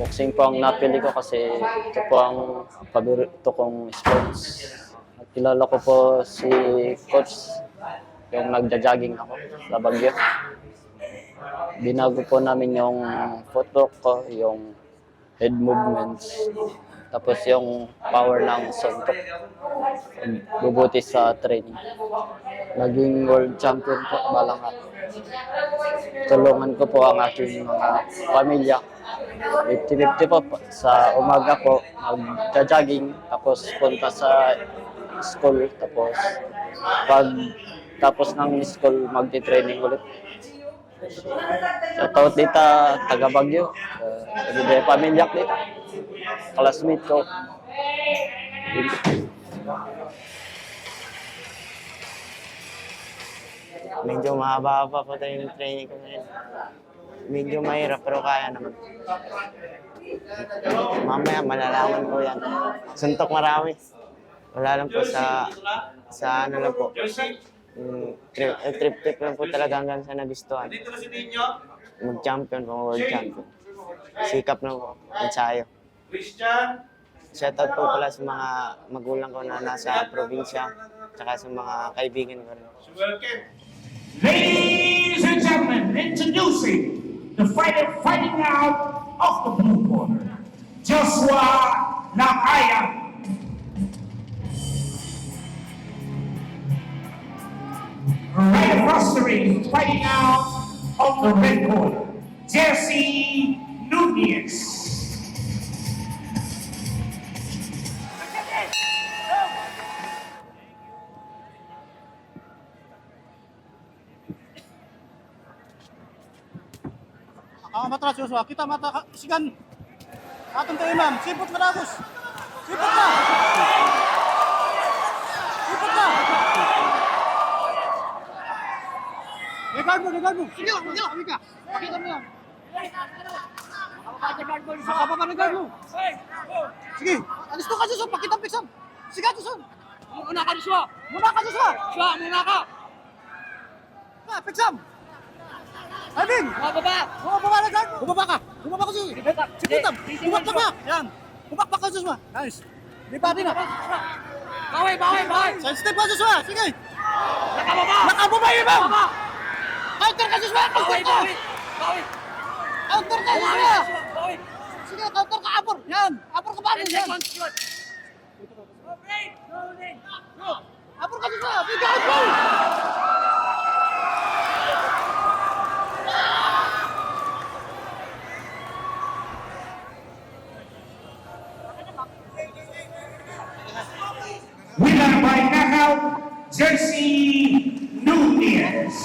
Boxing po ang napili ko kasi ito po ang paborito kong sports. At kilala ko po si Coach, yung nagja-jogging ako sa Baguio. Binago po namin yung footwork ko, yung head movements, tapos yung power ng suntok. Bubuti sa training. Naging world champion po, balang ako. Tulungan ko po ang aking mga pamilya. 50-50 po. Sa umaga po, mag-jogging, tapos punta sa school, tapos pag tapos ng school, magti-training ulit. Shoutout dito, taga Baguio. Everyday pamilya dito. Classmate ko. Medyo mahaba-haba po tayo yung training ko ngayon. Medyo mahirap pero kaya naman. Mamaya malalaman po yan. Suntok marami. Wala lang po sa ano lang po. Trip lang po talaga hanggang sa nagustuhan. Mag-champion po, world champion. Sikap lang po, ensayo. Shoutout po pala sa mga magulang ko na nasa probinsya, tsaka sa mga kaibigan ko rin. Ladies and gentlemen, introducing the fighter fighting out of the blue corner, Joshua Nakaya. Right across the ring, fighting out of the red corner, Jesse Nunez. Matras Joshua, kita mata sigan. Atong to imam, sipot maragos. Sipot na. Sipot na. Legal mo. Sige, kami ka. Pakita mo yan. Saka pa legal mo. Sige, alis to ka Joshua, pakita piksam. Sige Joshua. Muna ka Joshua. Muna ka. Na, piksam. Alvin! Bumaba na dyan! Bumaba ka siya! Siputam! Bumaba! Yan! Bumaba ka Joshua! Nice! Lipa din na! Baway! Side step ka Joshua! Sige! Nakababa yun ba? Counter ka Joshua! Counter ka Joshua! Sige, counter ka! Apor! Yan! Apor ka ba? Yan! Apor ka Joshua! Sige! Apor! Winner by knockout, Jesse Nunez.